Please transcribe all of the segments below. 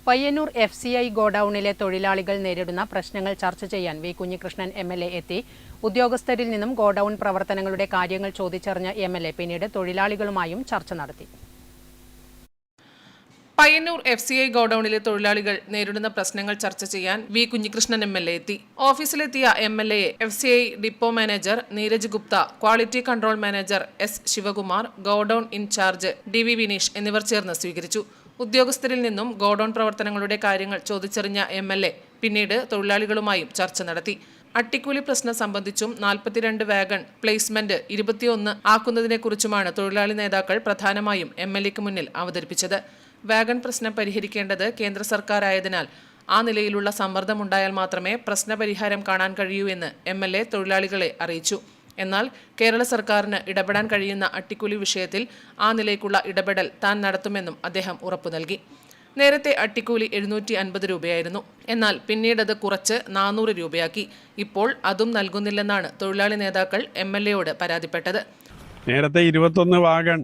Payyanur FCI ഗോഡൌണിലെ തൊഴിലാളികൾ നേരിടുന്ന പ്രശ്നങ്ങൾ ചർച്ച ചെയ്യാൻ വി കുഞ്ഞികൃഷ്ണൻ MLA എത്തി. ഉദ്യോഗസ്ഥരിൽ നിന്നും ഗോഡൌൺ പ്രവർത്തനങ്ങളുടെ കാര്യങ്ങൾ ചോദിച്ചറിഞ്ഞ MLA പിന്നീട് തൊഴിലാളികളുമായും ചർച്ച നടത്തി. പയ്യന്നൂർ FCI ഗോഡൌണിലെ തൊഴിലാളികൾ നേരിടുന്ന പ്രശ്നങ്ങൾ ചർച്ച ചെയ്യാൻ വി കുഞ്ഞികൃഷ്ണൻ MLA എത്തി. ഓഫീസിലെത്തിയ MLA FCI depot manager Neeraj Gupta, quality control manager S Sivakumar, godown incharge DV Vineesh എന്നിവർ ചേർന്ന് സ്വീകരിച്ചു. ഉദ്യോഗസ്ഥരിൽ നിന്നും ഗോഡൌൺ പ്രവർത്തനങ്ങളുടെ കാര്യങ്ങൾ ചോദിച്ചറിഞ്ഞ MLA പിന്നീട് തൊഴിലാളികളുമായും ചർച്ച നടത്തി. അട്ടിക്കൂലി പ്രശ്നം സംബന്ധിച്ചും 42 വാഗൺ പ്ലേസ്മെന്റ് 21 ആക്കുന്നതിനെക്കുറിച്ചുമാണ് തൊഴിലാളി നേതാക്കൾ പ്രധാനമായും MLAക്ക് മുന്നിൽ അവതരിപ്പിച്ചത്. വാഗൺ പ്രശ്നം പരിഹരിക്കേണ്ടത് കേന്ദ്ര സർക്കാരായതിനാൽ ആ നിലയിലുള്ള സമ്മർദ്ദമുണ്ടായാൽ മാത്രമേ പ്രശ്നപരിഹാരം കാണാൻ കഴിയൂ എന്ന് MLA തൊഴിലാളികളെ അറിയിച്ചു. എന്നാൽ കേരള സർക്കാരിന് ഇടപെടാൻ കഴിയുന്ന അട്ടിക്കൂലി വിഷയത്തിൽ ആ നിലയ്ക്കുള്ള ഇടപെടൽ താൻ നടത്തുമെന്നും അദ്ദേഹം ഉറപ്പു നൽകി. നേരത്തെ അട്ടിക്കൂലി 750 രൂപയായിരുന്നു. എന്നാൽ പിന്നീടത് കുറച്ച് 400 രൂപയാക്കി. ഇപ്പോൾ അതും നൽകുന്നില്ലെന്നാണ് തൊഴിലാളി നേതാക്കൾ MLAയോട് പരാതിപ്പെട്ടത്. നേരത്തെ 21 വാഗൺ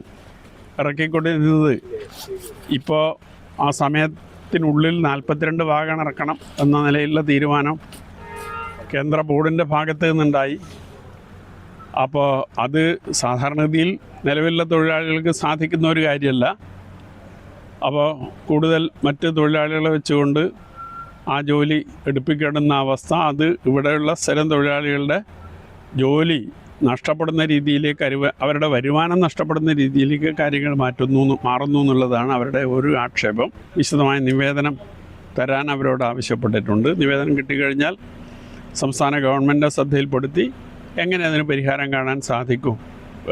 ഇറക്കിക്കൊണ്ടിരുന്നത് ഇപ്പോൾ ആ സമയത്തിനുള്ളിൽ 42 വാഗൺ ഇറക്കണം എന്ന നിലയിലുള്ള തീരുമാനം കേന്ദ്ര ബോർഡിൻ്റെ ഭാഗത്ത് നിന്നുണ്ടായി. അപ്പോൾ അത് സാധാരണഗതിയിൽ നിലവിലുള്ള തൊഴിലാളികൾക്ക് സാധിക്കുന്ന ഒരു കാര്യമല്ല. അപ്പോൾ കൂടുതൽ മറ്റ് തൊഴിലാളികളെ വെച്ചുകൊണ്ട് ആ ജോലി എടുപ്പിക്കേണ്ടുന്ന അവസ്ഥ, അത് ഇവിടെയുള്ള സ്ഥിരം തൊഴിലാളികളുടെ ജോലി നഷ്ടപ്പെടുന്ന രീതിയിലേക്ക്, അവരുടെ വരുമാനം നഷ്ടപ്പെടുന്ന രീതിയിലേക്ക് കാര്യങ്ങൾ മാറുന്നു എന്നുള്ളതാണ് അവരുടെ ഒരു ആക്ഷേപം. വിശദമായ നിവേദനം തരാൻ അവരോട് ആവശ്യപ്പെട്ടിട്ടുണ്ട്. നിവേദനം കിട്ടിക്കഴിഞ്ഞാൽ സംസ്ഥാന ഗവൺമെൻറ് ശ്രദ്ധയിൽപ്പെടുത്തി എങ്ങനെ അതിന് പരിഹാരം കാണാൻ സാധിക്കും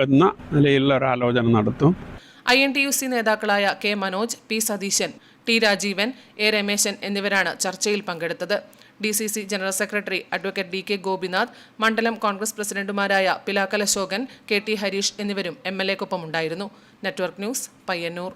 എന്ന നിലയിലുള്ള ഒരു ആലോചന നടത്തും. INTUC നേതാക്കളായ K Manoj, P Satheesan, T Rajeevan, A Rameshan എന്നിവരാണ് ചർച്ചയിൽ പങ്കെടുത്തത്. DCC general secretary advocate DK Gopinath, മണ്ഡലം കോൺഗ്രസ് പ്രസിഡന്റുമാരായ പിലാക്കൽ അശോകൻ, KT ഹരീഷ് എന്നിവരും MLAക്കൊപ്പം ഉണ്ടായിരുന്നു. Network news, Payyanur.